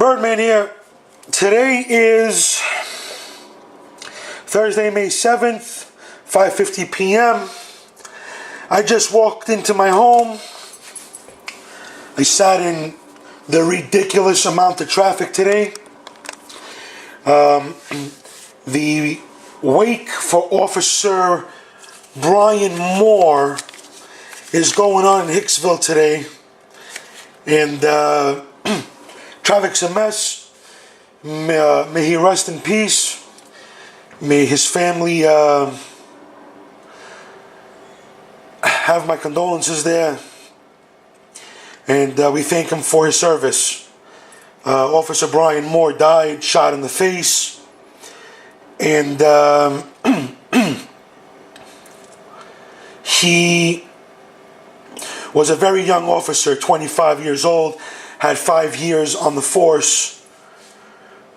Birdman here. Today is Thursday, May 7th, 5:50 p.m. I just walked into my home. I sat in the ridiculous amount of traffic today. The wake for Officer Brian Moore is going on in Hicksville today. And traffic's a mess. May he rest in peace. May his family have my condolences there. And we thank him for his service. Officer Brian Moore died, shot in the face. And he was a very young officer, 25 years old, had 5 years on the force,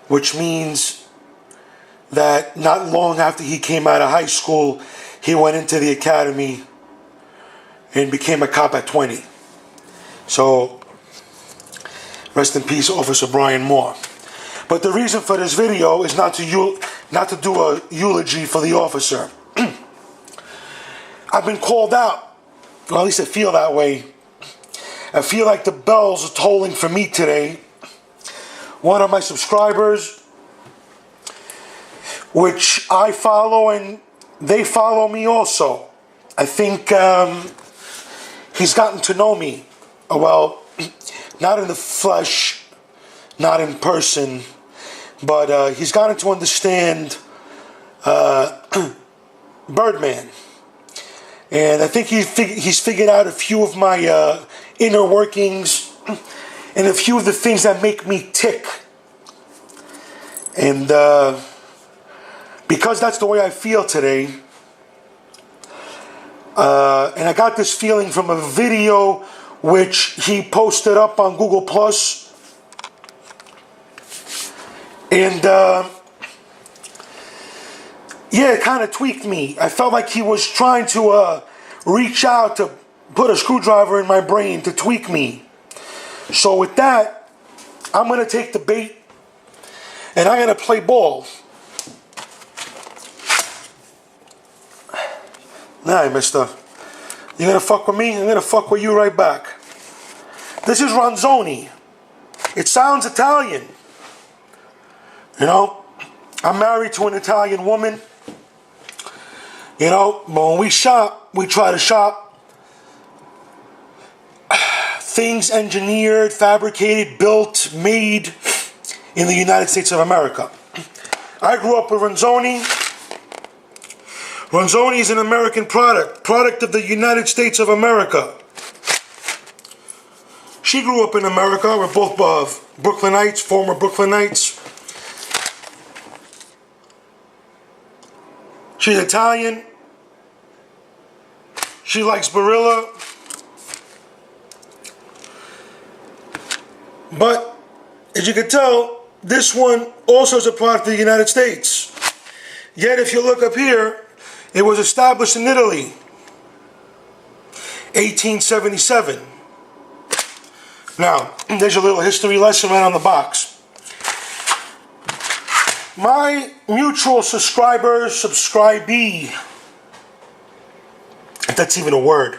which means that not long after he came out of high school, he went into the academy and became a cop at 20. So, rest in peace, Officer Brian Moore. But the reason for this video is not to do a eulogy for the officer. I've been called out. Well, at least I feel that way. I feel like the bells are tolling for me today. One of my subscribers, which I follow and they follow me also. I think he's gotten to know me. Well, not in the flesh, not in person, but he's gotten to understand Birdman. And I think he's figured out a few of my inner workings and a few of the things that make me tick. And because that's the way I feel today, and I got this feeling from a video which he posted up on Google Plus, and yeah, it kind of tweaked me. I felt like he was trying to reach out to put a screwdriver in my brain to tweak me. So with that, I'm going to take the bait and I'm going to play ball. Nah, mister. You going to fuck with me? I'm going to fuck with you right back. This is Ronzoni. It sounds Italian. You know, I'm married to an Italian woman. You know, when we shop, we try to shop things engineered, fabricated, built, made in the United States of America. I grew up with Ronzoni. Ronzoni is an American product of the United States of America. She grew up in America. We're both Brooklynites, former Brooklynites. She's Italian. She likes Barilla. But, as you can tell, this one also is a product of the United States. Yet, if you look up here, it was established in Italy, 1877. Now, there's your little history lesson right on the box. My mutual subscribee, if that's even a word,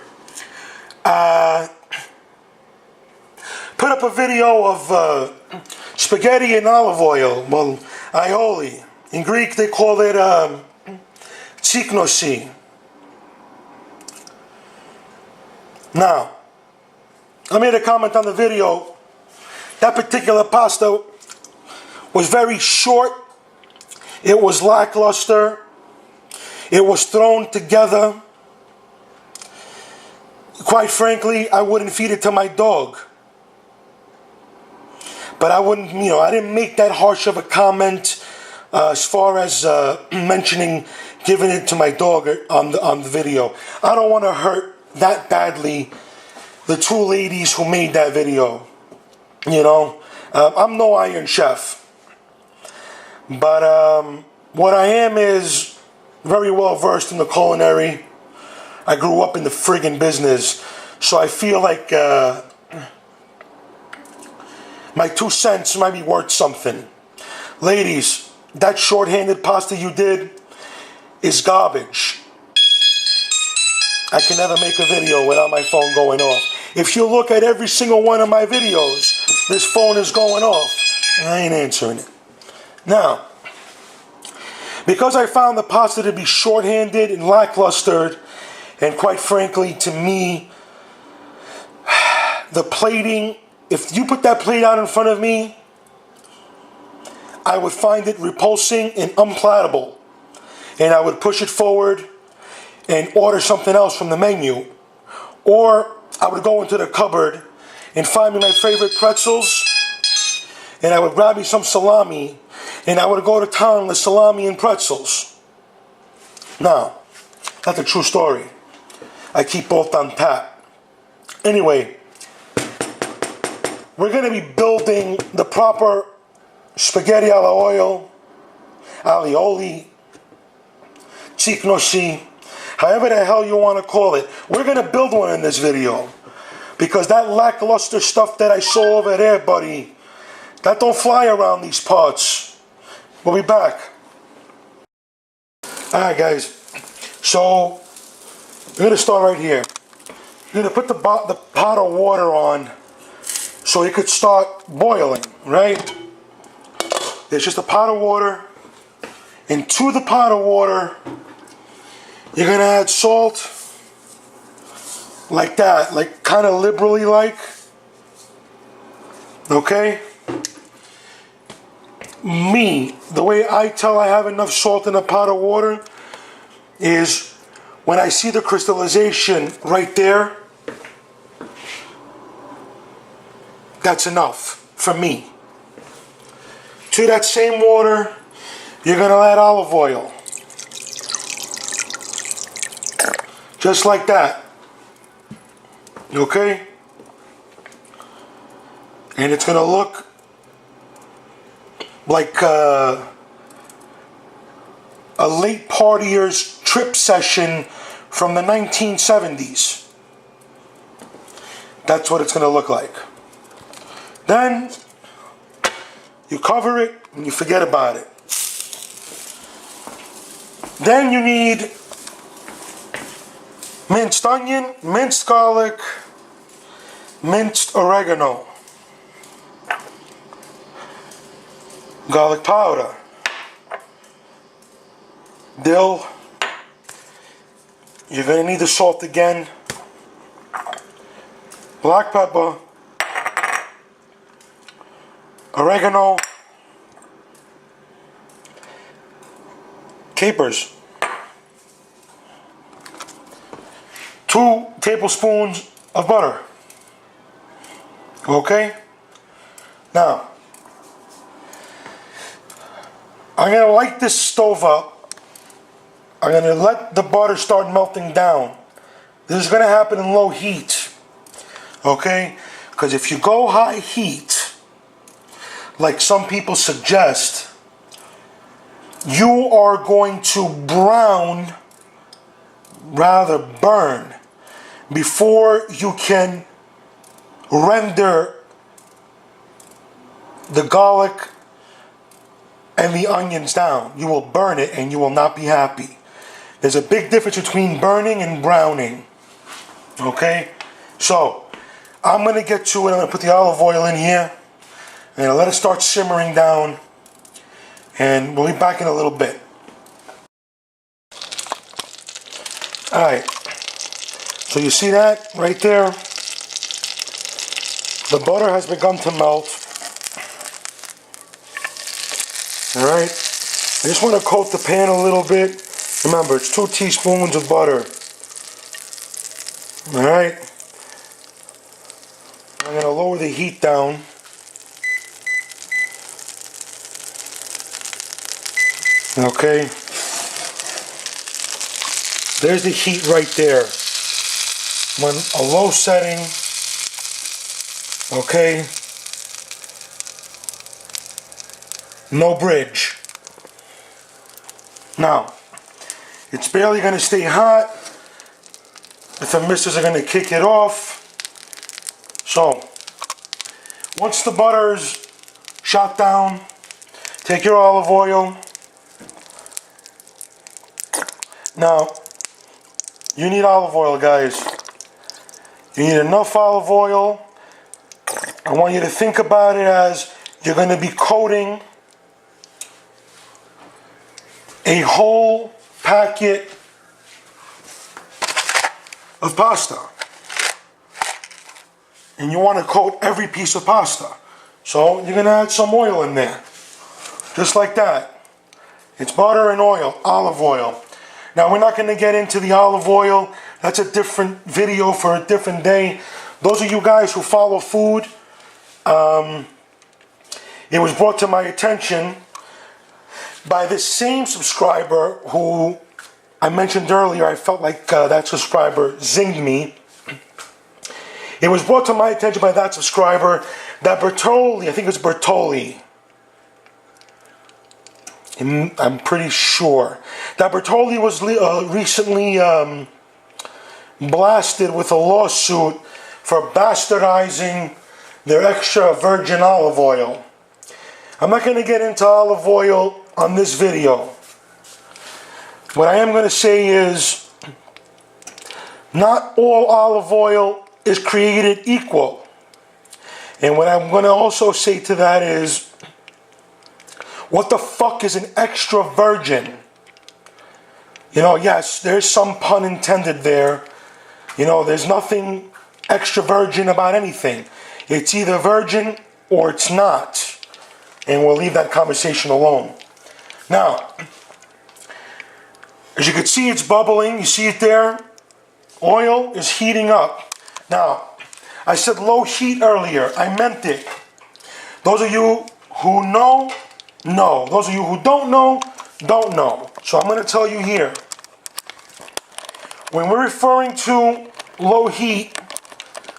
put up a video of spaghetti and olive oil, well, aioli. In Greek, they call it tsiknosi. Now, I made a comment on the video. That particular pasta was very short. It was lackluster. It was thrown together. Quite frankly, I wouldn't feed it to my dog. But I wouldn't, I didn't make that harsh of a comment as far as mentioning giving it to my dog on the video. I don't want to hurt that badly the two ladies who made that video. I'm no Iron Chef. But what I am is very well versed in the culinary. I grew up in the friggin' business. So I feel like My 2 cents might be worth something. Ladies, that short-handed pasta you did is garbage. I can never make a video without my phone going off. If you look at every single one of my videos, this phone is going off. And I ain't answering it. Now, because I found the pasta to be short-handed and lackluster, and quite frankly, to me, the plating, if you put that plate out in front of me, I would find it repulsing and unpalatable. And I would push it forward and order something else from the menu. Or I would go into the cupboard and find me my favorite pretzels, and I would grab me some salami, and I would go to town with salami and pretzels. Now, that's a true story. I keep both on tap. Anyway, we're going to be building the proper spaghetti alla olio, alioli, chicnosi, however the hell you want to call it. We're going to build one in this video. Because that lackluster stuff that I saw over there, buddy, that don't fly around these parts. We'll be back. Alright guys, so we're going to start right here. You're going to put the pot of water on so it could start boiling, right? There's just a pot of water, and to the pot of water, you're going to add salt, like that, like kind of liberally like, okay? Me, the way I tell I have enough salt in a pot of water is when I see the crystallization right there, that's enough for me. To that same water, you're going to add olive oil. Just like that. Okay? And it's going to look like a late partier's trip session from the 1970s. That's what it's going to look like. Then you cover it and you forget about it. Then you need minced onion, minced garlic, minced oregano, garlic powder, dill. You're going to need the salt again, black pepper, oregano, capers, 2 tablespoons of butter. Okay? Now, I'm going to light this stove up. I'm going to let the butter start melting down. This is going to happen in low heat. Okay? Because if you go high heat, like some people suggest, you are going to brown, rather burn, before you can render the garlic and the onions down. You will burn it and you will not be happy. There's a big difference between burning and browning. Okay? So, I'm going to get to it. I'm going to put the olive oil in here. I'm going to let it start simmering down. And we'll be back in a little bit. Alright. So you see that right there? The butter has begun to melt. Alright. I just want to coat the pan a little bit. Remember, it's 2 teaspoons of butter. Alright. I'm going to lower the heat down. Okay. There's the heat right there. I'm on a low setting. Okay. No bridge. Now, it's barely going to stay hot. If the misters are going to kick it off. So, Once the butter is shot down, take your olive oil. Now, you need olive oil, guys. You need enough olive oil. I want you to think about it as you're going to be coating a whole packet of pasta. And you want to coat every piece of pasta. So you're going to add some oil in there. Just like that. It's butter and oil, olive oil. Now we're not going to get into the olive oil. That's a different video for a different day. Those of you guys who follow food, it was brought to my attention by this same subscriber who I mentioned earlier. I felt like that subscriber zinged me. It was brought to my attention by that subscriber that Bertolli, I think it was Bertolli, I'm pretty sure, that Bertolli was recently blasted with a lawsuit for bastardizing their extra virgin olive oil. I'm not going to get into olive oil on this video. What I am going to say is, not all olive oil is created equal. And what I'm going to also say to that is, what the fuck is an extra virgin? You know, yes, there's some pun intended there. You know, there's nothing extra virgin about anything. It's either virgin or it's not. And we'll leave that conversation alone. Now, as you can see, it's bubbling. You see it there? Oil is heating up. Now, I said low heat earlier. I meant it. Those of you who know, know. Those of you who don't know, don't know. So I'm going to tell you here. When we're referring to low heat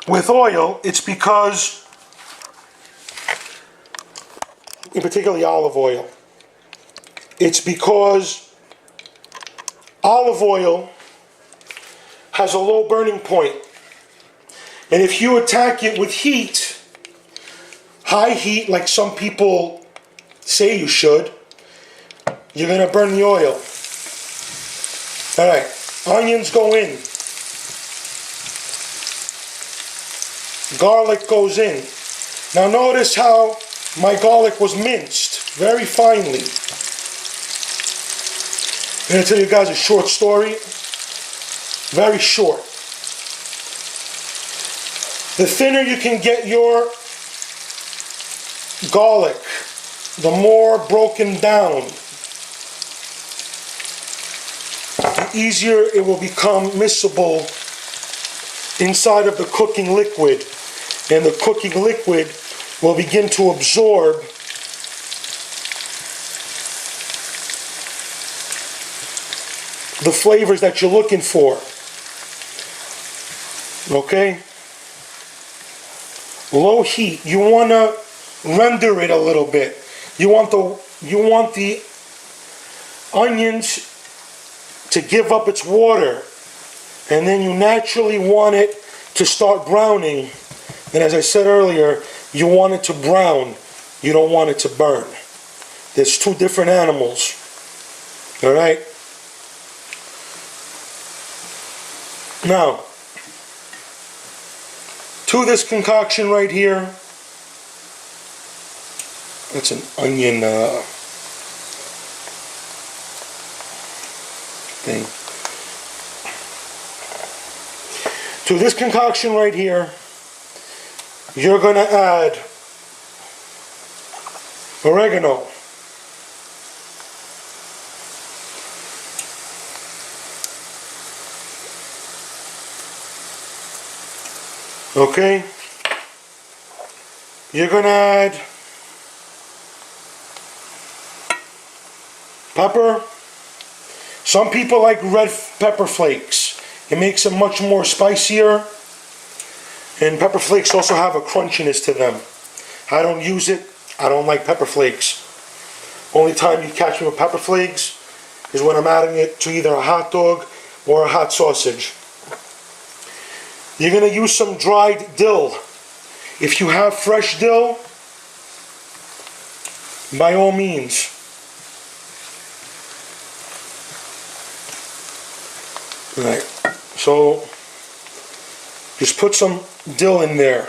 with oil, it's because, in particularly olive oil, it's because olive oil has a low burning point. And if you attack it with heat, high heat, like some people say you should, you're going to burn the oil. Alright, onions go in. Garlic goes in. Now notice how my garlic was minced very finely. I'm going to tell you guys a short story. Very short. The thinner you can get your garlic, the more broken down, the easier it will become miscible inside of the cooking liquid. And the cooking liquid will begin to absorb the flavors that you're looking for. Okay? Low heat. You want to render it a little bit. You want the onions to give up its water, and then you naturally want it to start browning. And as I said earlier, you want it to brown. You don't want it to burn. There's two different animals. All right? Now, to this concoction right here, that's an onion thing. To this concoction right here, you're going to add oregano. Okay? You're going to add pepper. Some people like red pepper flakes. It makes them much more spicier. And pepper flakes also have a crunchiness to them. I don't use it. I don't like pepper flakes. Only time you catch me with pepper flakes is when I'm adding it to either a hot dog or a hot sausage. You're going to use some dried dill. If you have fresh dill, by all means. Alright, so just put some dill in there.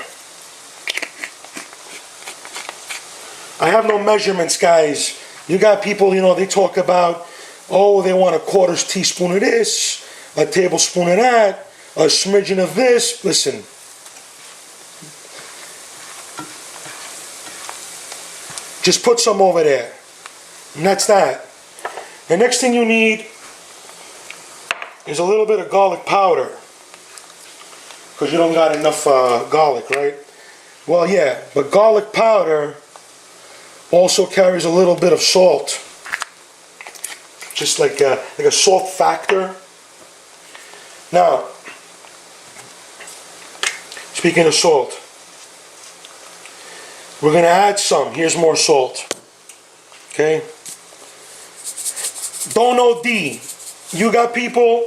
I have no measurements, guys. You got people, you know, they talk about, oh, they want a quarter teaspoon of this, a tablespoon of that, a smidgen of this. Listen. Just put some over there. And that's that. The next thing you need is a little bit of garlic powder. Because you don't got enough garlic, right? Well, yeah, but garlic powder also carries a little bit of salt. Just like a salt factor. Now, speaking of salt, we're going to add some. Here's more salt. Okay? Don't OD. You got people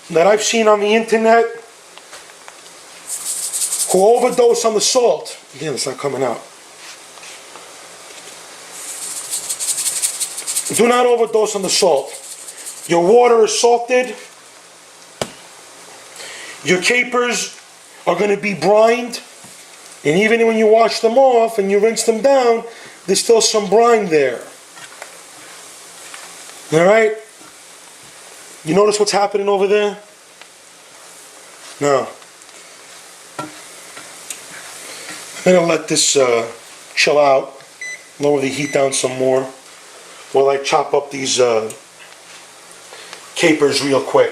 that I've seen on the internet who overdose on the salt. Again, it's not coming out. Do not overdose on the salt. Your water is salted. Your capers are going to be brined. And even when you wash them off and you rinse them down, there's still some brine there. Alright? You notice what's happening over there? Now, I'm going to let this chill out. Lower the heat down some more while I chop up these capers real quick.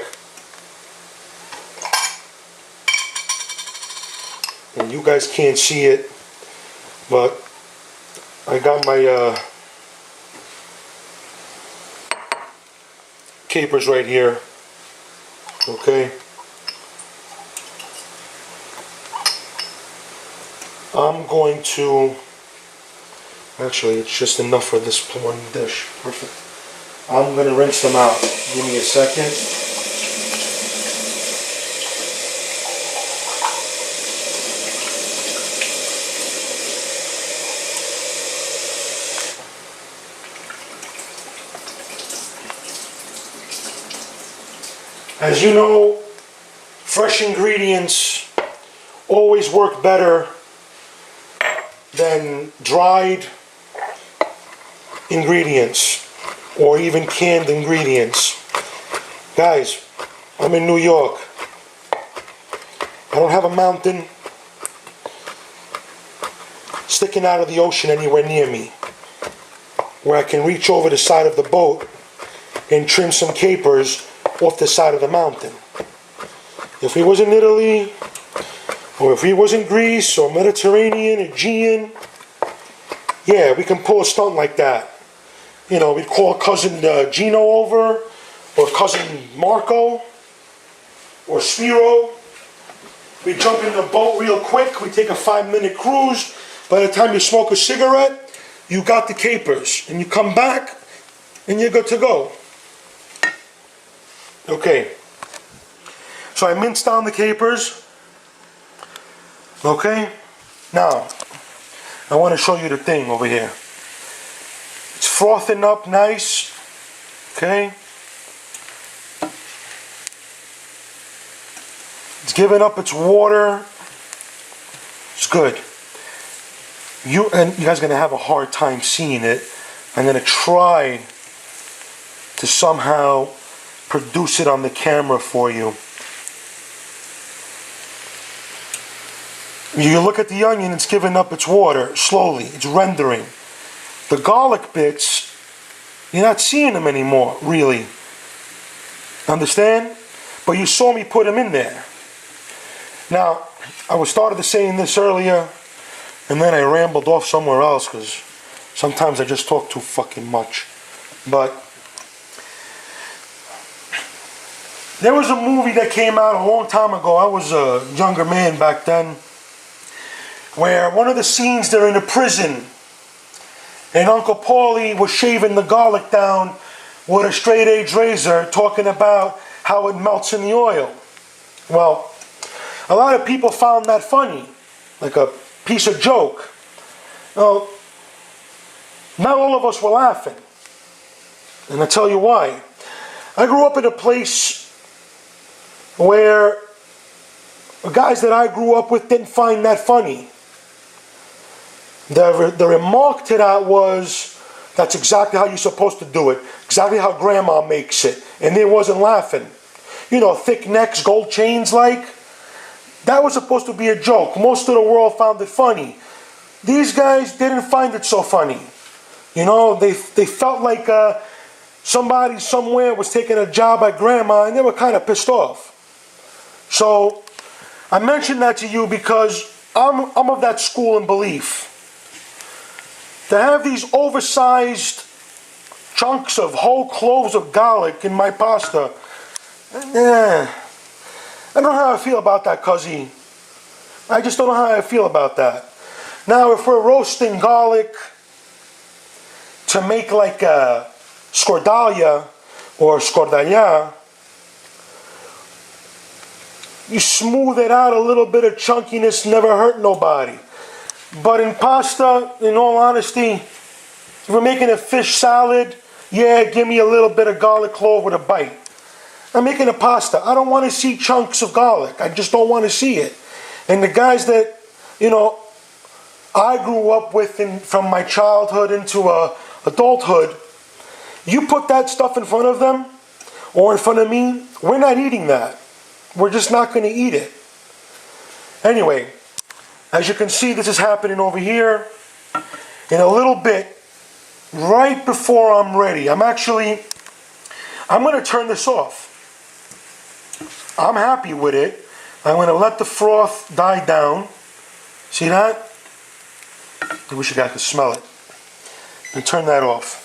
And you guys can't see it, but I got my capers right here. Okay. I'm going to, actually it's just enough for this one dish. Perfect. I'm going to rinse them out. Give me a second. As you know, fresh ingredients always work better than dried ingredients or even canned ingredients. Guys, I'm in New York. I don't have a mountain sticking out of the ocean anywhere near me where I can reach over the side of the boat and trim some capers off the side of the mountain. If we was in Italy, or if we was in Greece, or Mediterranean, Aegean, yeah, we can pull a stunt like that. You know, we'd call cousin Gino over, or cousin Marco, or Spiro. We jump in the boat real quick, we take a 5-minute cruise. By the time you smoke a cigarette, you got the capers, and you come back, and you're good to go. Okay, so I minced down the capers. Okay, now I want to show you the thing over here. It's frothing up nice. Okay, it's giving up its water. It's good. You guys are gonna have a hard time seeing it. I'm gonna try to somehow produce it on the camera for you. You look at the onion, it's giving up its water slowly. It's rendering. The garlic bits, you're not seeing them anymore, really. Understand? But you saw me put them in there. Now, I was started to saying this earlier, and then I rambled off somewhere else because sometimes I just talk too fucking much. But there was a movie that came out a long time ago. I was a younger man back then, where one of the scenes they're in a prison and Uncle Paulie was shaving the garlic down with a straight edge razor, talking about how it melts in the oil. Well, a lot of people found that funny, like a piece of joke. Now, not all of us were laughing. And I'll tell you why. I grew up in a place where the guys that I grew up with didn't find that funny. The remark to that was, that's exactly how you're supposed to do it. Exactly how grandma makes it. And they wasn't laughing. You know, thick necks, gold chains like. That was supposed to be a joke. Most of the world found it funny. These guys didn't find it so funny. You know, they felt like somebody somewhere was taking a job at grandma, and they were kind of pissed off. So I mentioned that to you because I'm of that school and belief. To have these oversized chunks of whole cloves of garlic in my pasta, I don't know how I feel about that, cuzzy. I just don't know how I feel about that. Now, if we're roasting garlic to make like a scordalia or scordaglia, you smooth it out, a little bit of chunkiness never hurt nobody. But in pasta, in all honesty, if we're making a fish salad, yeah, give me a little bit of garlic clove with a bite. I'm making a pasta. I don't want to see chunks of garlic. I just don't want to see it. And the guys that, you know, I grew up with from my childhood into adulthood, you put that stuff in front of them or in front of me, we're not eating that. We're just not going to eat it. Anyway, as you can see, this is happening over here. In a little bit, right before I'm ready, I'm going to turn this off. I'm happy with it. I'm going to let the froth die down. See that? I wish you guys could smell it. And turn that off.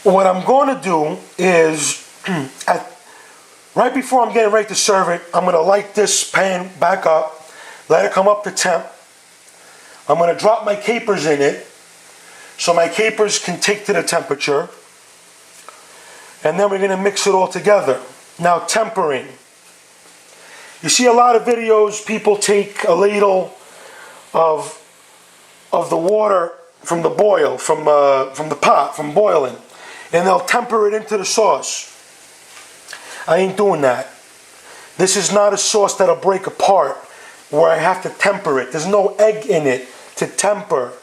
What I'm going to do is, right before I'm getting ready to serve it, I'm going to light this pan back up. Let it come up to temp. I'm going to drop my capers in it so my capers can take to the temperature. And then we're going to mix it all together. Now, tempering. You see a lot of videos, people take a ladle of the water from the boil, from the pot, from boiling, and they'll temper it into the sauce. I ain't doing that. This is not a sauce that'll break apart where I have to temper it. There's no egg in it to temper.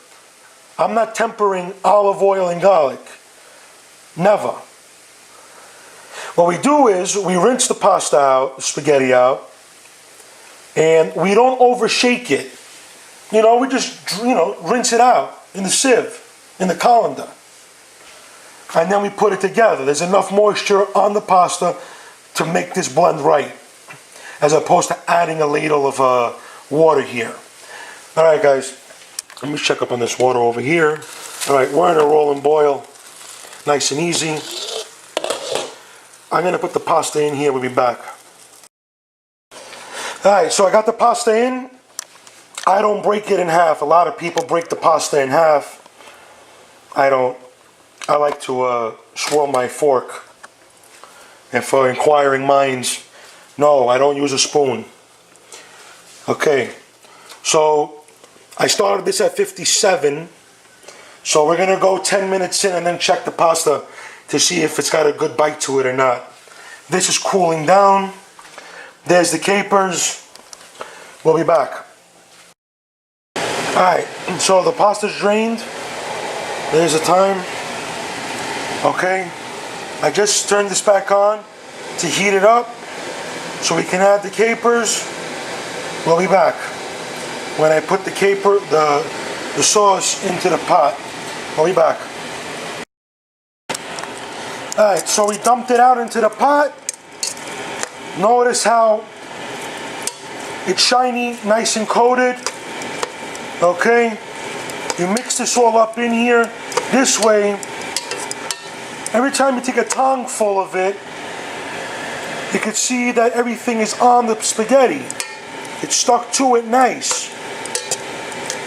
I'm not tempering olive oil and garlic. Never. What we do is we rinse the pasta out, the spaghetti out, and we don't overshake it. You know, we just, rinse it out in the sieve, in the colander. And then we put it together. There's enough moisture on the pasta to make this blend right, as opposed to adding a ladle of water here. All right, guys, let me check up on this water over here. All right, we're in a rolling boil, nice and easy. I'm going to put the pasta in here. We'll be back. All right, so I got the pasta in. I don't break it in half. A lot of people break the pasta in half. I don't. I like to swirl my fork. And for inquiring minds, no, I don't use a spoon. Okay, so I started this at 57. So we're going to go 10 minutes in and then check the pasta to see if it's got a good bite to it or not. This is cooling down. There's the capers. We'll be back. Alright, so the pasta's drained. There's the time. Okay, I just turned this back on to heat it up so we can add the capers. We'll be back when I put the sauce into the pot. We'll be back. Alright, so we dumped it out into the pot. Notice how it's shiny, nice and coated. Okay, you mix this all up in here. This way, every time you take a tongue full of it, you can see that everything is on the spaghetti. It's stuck to it nice.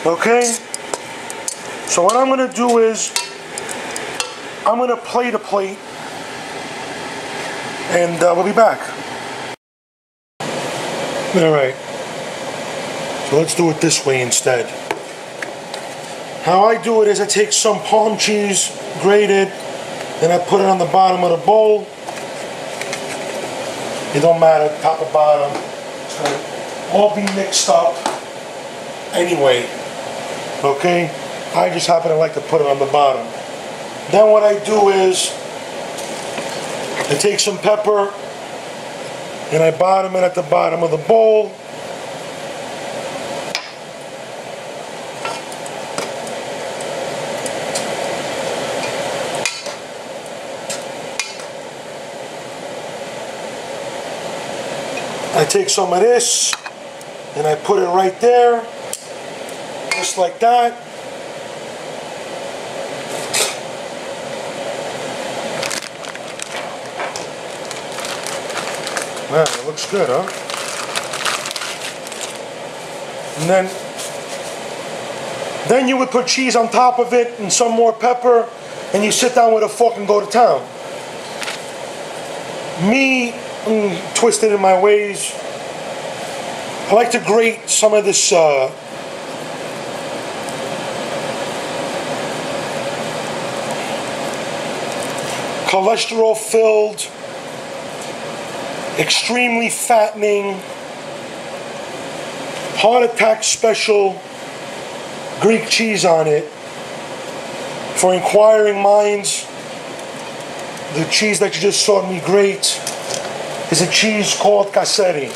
Okay, so what I'm going to do is I'm going to plate a plate, and we'll be back. All right. So let's do it this way instead. How I do it is I take some palm cheese, grated, and I put it on the bottom of the bowl. It don't matter, top or bottom. It's going to all be mixed up anyway. Okay? I just happen to like to put it on the bottom. Then what I do is I take some pepper and I bottom it at the bottom of the bowl. I take some of this and I put it right there, just like that. Man, it looks good, huh? And then you would put cheese on top of it and some more pepper, and you sit down with a fork and go to town. Me, twisted in my ways, I like to grate some of this cholesterol-filled, extremely fattening, heart attack special Greek cheese on it. For inquiring minds, the cheese that you just saw me grate is a cheese called Casseri.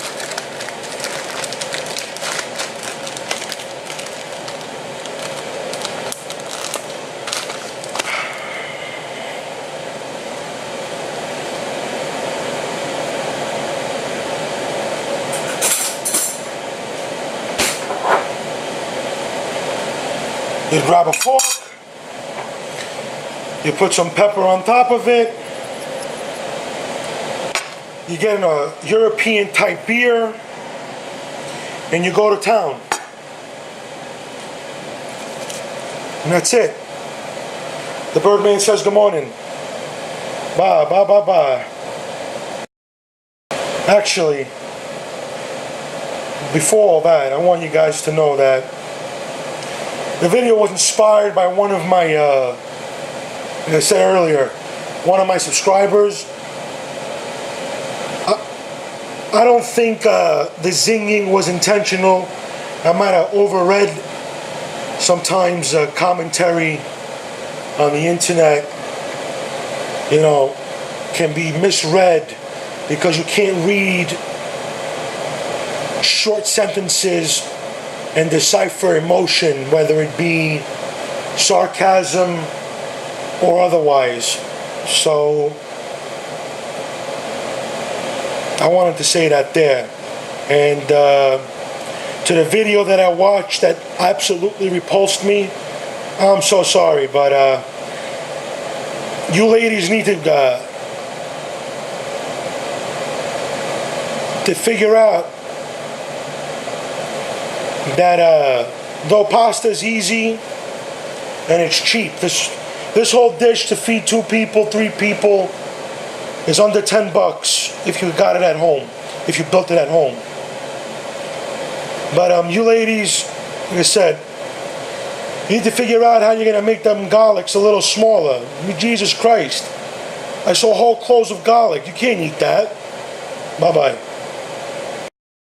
You grab a fork, you put some pepper on top of it, you get a European type beer, and you go to town. And that's it. The Birdman says good morning. Bye, bye, bye, bye. Actually, before all that, I want you guys to know that the video was inspired by one of my, like I said earlier, one of my subscribers. I don't think the zinging was intentional. I might have overread sometimes commentary on the internet, you know, can be misread because you can't read short sentences and decipher emotion, whether it be sarcasm or otherwise. So I wanted to say that there. And to the video that I watched that absolutely repulsed me, I'm so sorry, but you ladies need to figure out that though pasta is easy and it's cheap, this whole dish to feed 2 people, 3 people is under $10 if you got it at home, if you built it at home. But you ladies, like I said, you need to figure out how you're going to make them garlics a little smaller. I mean, Jesus Christ. I saw whole cloves of garlic. You can't eat that. Bye-bye.